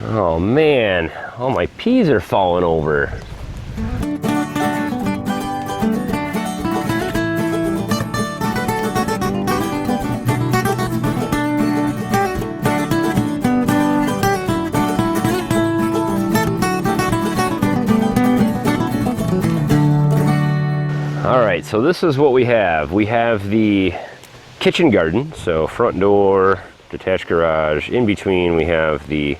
Oh man, all my peas are falling over. All right, so this is what we have. We have the kitchen garden, so front door, detached garage. In between we have the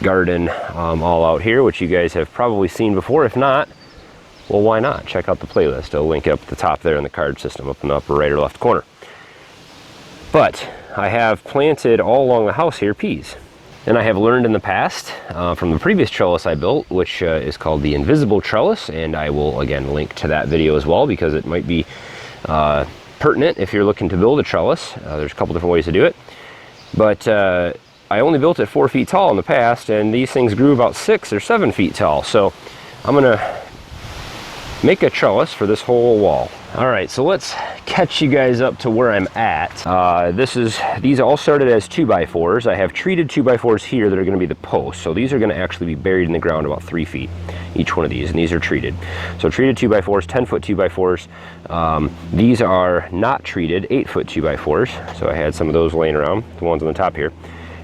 garden all out here, which you guys have probably seen before. If not, well, why not? Check out the playlist. I'll link up at the top there in the card system, up in the upper right or left corner. But I have planted all along the house here peas. And I have learned in the past from the previous trellis I built, which is called the Invisible Trellis, and I will again link to that video as well because it might be pertinent if you're looking to build a trellis. There's a couple different ways to do it. But I only built it 4 feet tall in the past, and these things grew about 6 or 7 feet tall. So I'm gonna make a trellis for this whole wall. All right, so let's catch you guys up to where I'm at. These all started as 2x4s. I have treated 2x4s here that are gonna be the posts. So these are gonna actually be buried in the ground about 3 feet, each one of these, and these are treated. So treated 2x4s, 10-foot 2x4s. These are not treated 8-foot 2x4s. So I had some of those laying around, the ones on the top here.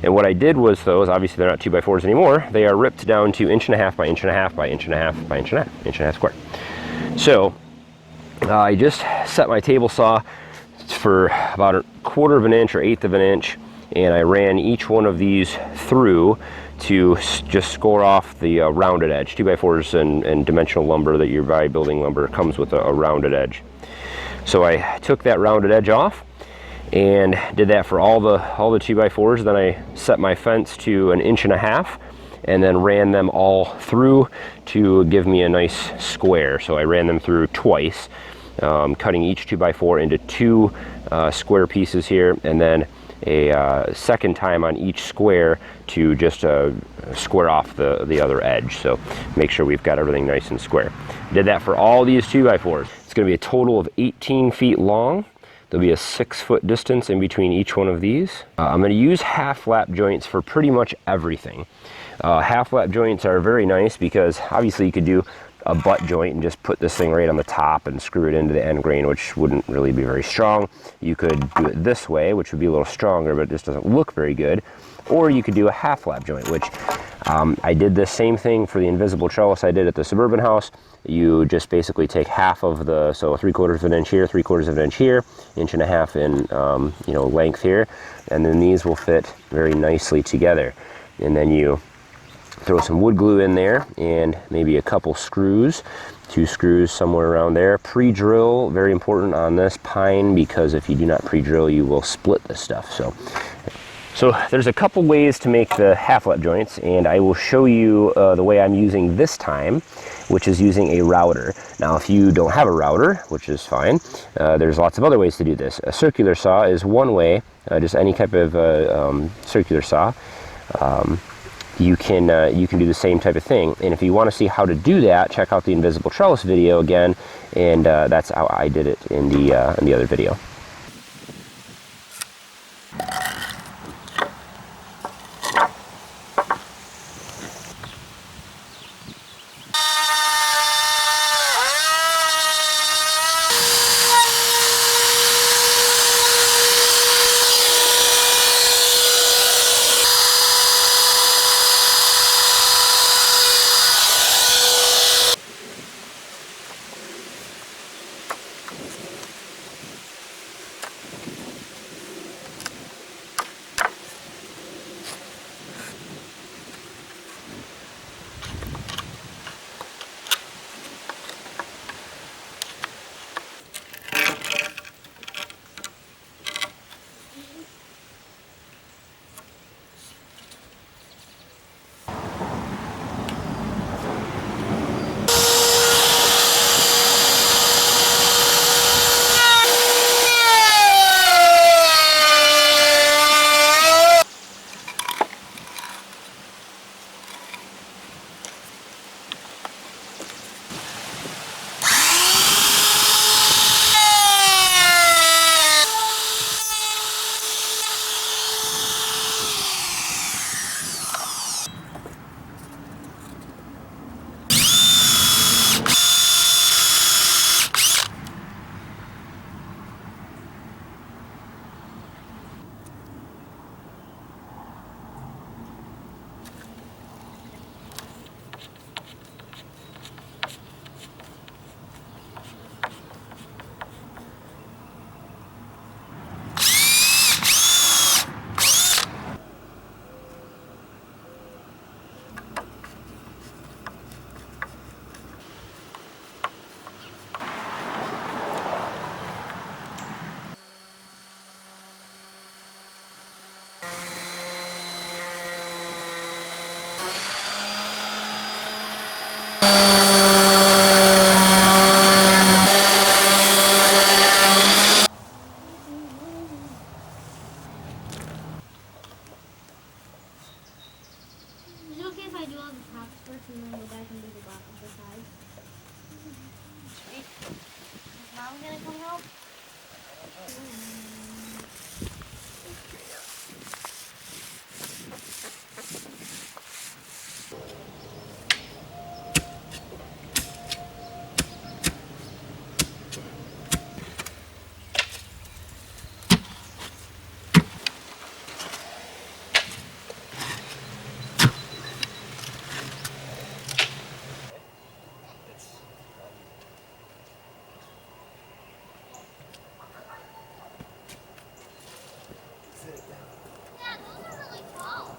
And what I did was those, obviously they're not 2x4s anymore, they are ripped down to 1.5 by 1.5 by 1.5 by 1.5 square. So I just set my table saw for about 1/4 of an inch or 1/8 of an inch, and I ran each one of these through to just score off the rounded edge. 2x4s and dimensional lumber that you buy, building lumber, comes with a rounded edge. So I took that rounded edge off and did that for all the 2x4s. Then I set my fence to 1.5 inches and then ran them all through to give me a nice square. So I ran them through twice, cutting each 2x4 into 2 square pieces here, and then a second time on each square to just square off the other edge. So make sure we've got everything nice and square. Did that for all these 2x4s. It's gonna be a total of 18 feet long. There'll be a 6-foot distance in between each one of these. I'm gonna use half lap joints for pretty much everything. Half lap joints are very nice because obviously you could do a butt joint and just put this thing right on the top and screw it into the end grain, which wouldn't really be very strong. You could do it this way, which would be a little stronger, but it just doesn't look very good. Or you could do a half lap joint, which I did the same thing for the invisible trellis I did at the suburban house. You just basically take half of the, so 3/4 of an inch here, 3/4 of an inch here, 1.5 inch in length here, and then these will fit very nicely together. And then you throw some wood glue in there and maybe a couple screws, 2 screws somewhere around there. Pre-drill, very important on this pine, because if you do not pre-drill you will split this stuff. So there's a couple ways to make the half lap joints, and I will show you the way I'm using this time, which is using a router. Now if you don't have a router, which is fine, there's lots of other ways to do this. A circular saw is one way, just any type of circular saw. You can do the same type of thing. And if you want to see how to do that, check out the Invisible Trellis video again, and that's how I did it in the other video. all the tops first and then go back and do the bottom, the sides. Sweet. Is Mom gonna come help? Yeah, those are really tall.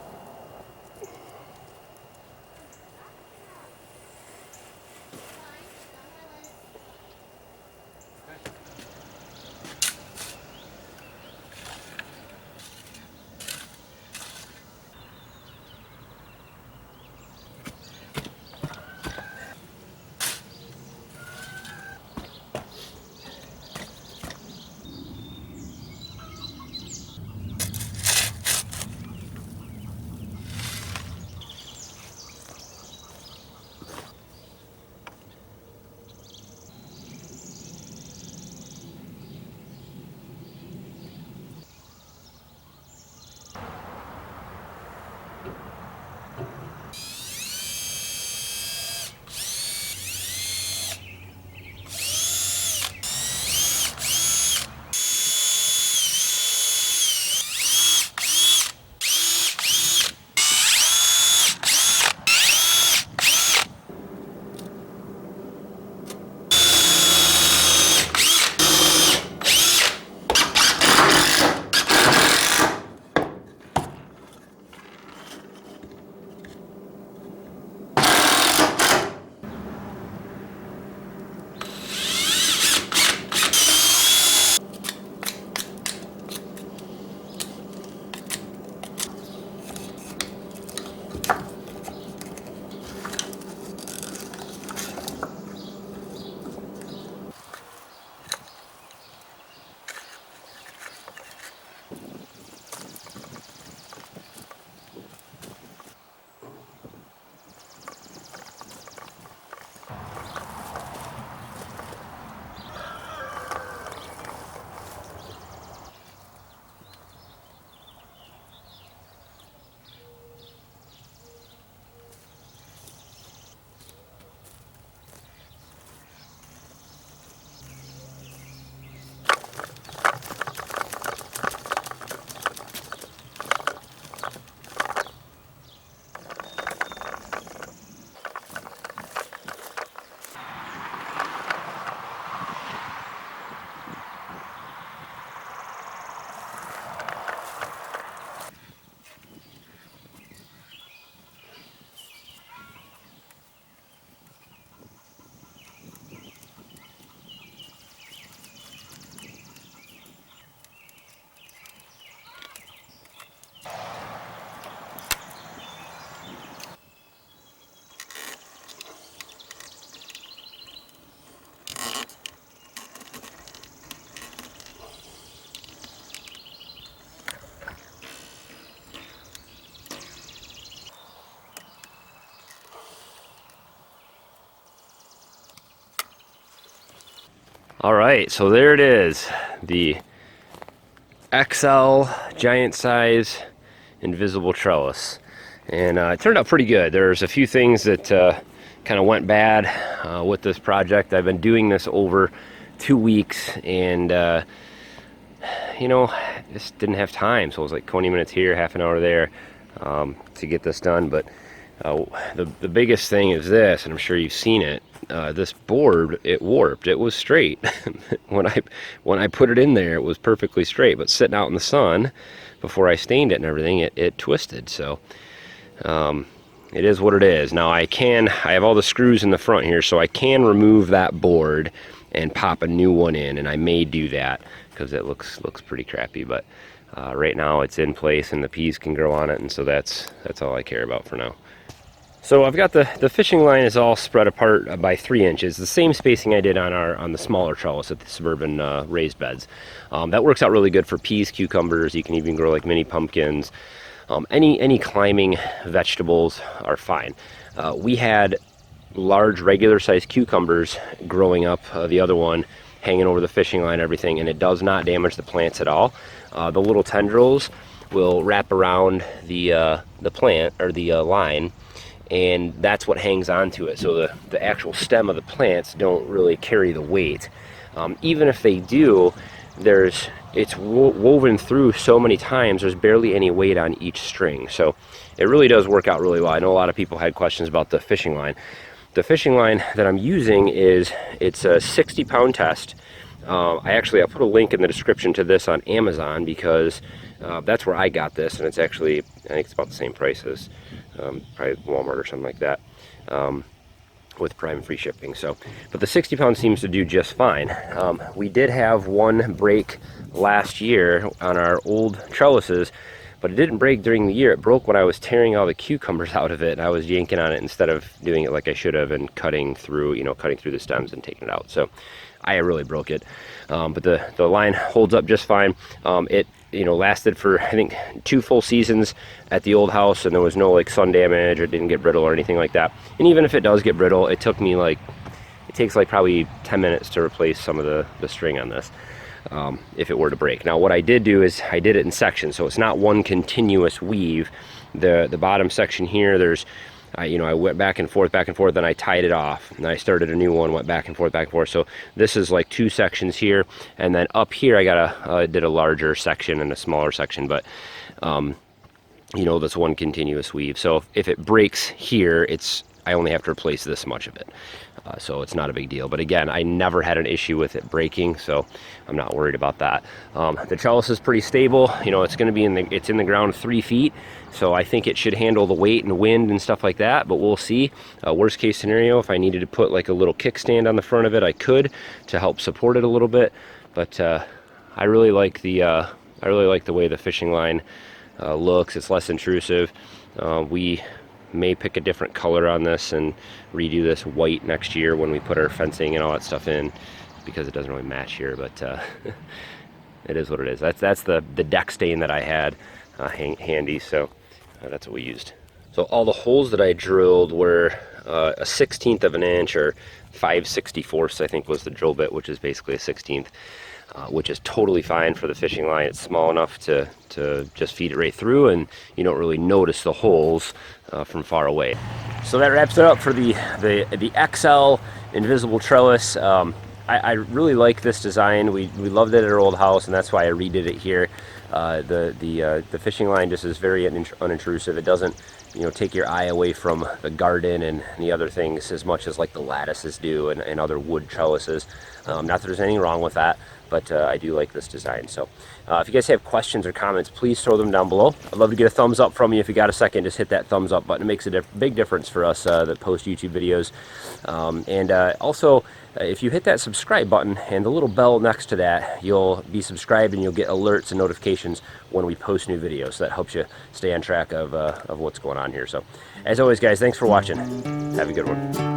All right, so there it is, the XL giant size invisible trellis, and it turned out pretty good. There's a few things that kind of went bad with this project. I've been doing this over 2 weeks, and you know, just didn't have time, so it was like 20 minutes here, half an hour there to get this done. But the biggest thing is this, and I'm sure you've seen it. This board, it warped. It was straight. when I put it in there, it was perfectly straight. But sitting out in the sun, before I stained it and everything, it twisted. So it is what it is. Now I have all the screws in the front here, so I can remove that board and pop a new one in, and I may do that because it looks pretty crappy. But right now it's in place, and the peas can grow on it, and so that's all I care about for now. So I've got the fishing line is all spread apart by 3 inches, the same spacing I did on the smaller trellis at the suburban raised beds. That works out really good for peas, cucumbers. You can even grow like mini pumpkins. Any climbing vegetables are fine. We had large regular sized cucumbers growing up, the other one hanging over the fishing line and everything, and it does not damage the plants at all. The little tendrils will wrap around the plant or the line, and that's what hangs onto it. So the actual stem of the plants don't really carry the weight. Even if they do, it's woven through so many times, there's barely any weight on each string. So it really does work out really well. I know a lot of people had questions about the fishing line. The fishing line that I'm using it's a 60-pound test. I'll put a link in the description to this on Amazon, because that's where I got this, and it's actually, I think it's about the same price as probably Walmart or something like that, with Prime free shipping. So, but the 60 pound seems to do just fine. We did have one break last year on our old trellises, but it didn't break during the year. It broke when I was tearing all the cucumbers out of it, and I was yanking on it instead of doing it like I should have and cutting through the stems and taking it out. So I really broke it. But the line holds up just fine. It lasted for, I think, 2 full seasons at the old house, and there was no like sun damage, or it didn't get brittle or anything like that. And even if it does get brittle, it takes probably 10 minutes to replace some of the string on this, if it were to break. Now what I did do is I did it in sections, so it's not one continuous weave. The bottom section here, I went back and forth, then I tied it off, and I started a new one, went back and forth. So this is like 2 sections here, and then up here I did a larger section and a smaller section, but that's one continuous weave. So if it breaks here, I only have to replace this much of it. So it's not a big deal. But again, I never had an issue with it breaking, so I'm not worried about that. The trellis is pretty stable. It's going to be it's in the ground 3 feet, so I think it should handle the weight and wind and stuff like that, but we'll see. Worst case scenario, if I needed to put like a little kickstand on the front of it, I could, to help support it a little bit. But I really like the way the fishing line looks. It's less intrusive. We may pick a different color on this and redo this white next year when we put our fencing and all that stuff in, because it doesn't really match here, but it is what it is. That's the deck stain that I had handy, so that's what we used. So all the holes that I drilled were a 1/16 of an inch, or 5/64, I think was the drill bit, which is basically a 1/16, which is totally fine for the fishing line. It's small enough to just feed it right through, and you don't really notice the holes from far away. So that wraps it up for the XL invisible trellis. I really like this design. We loved it at our old house, and that's why I redid it here. The fishing line just is very unintrusive. It doesn't take your eye away from the garden and the other things as much as like the lattices do, and other wood trellises. Not that there's anything wrong with that, but I do like this design. So if you guys have questions or comments, please throw them down below. I'd love to get a thumbs up from you. If you got a second, just hit that thumbs up button. It makes a big difference for us that post YouTube videos. Also, if you hit that subscribe button and the little bell next to that, you'll be subscribed and you'll get alerts and notifications when we post new videos. So that helps you stay on track of what's going on here. So as always, guys, thanks for watching. Have a good one.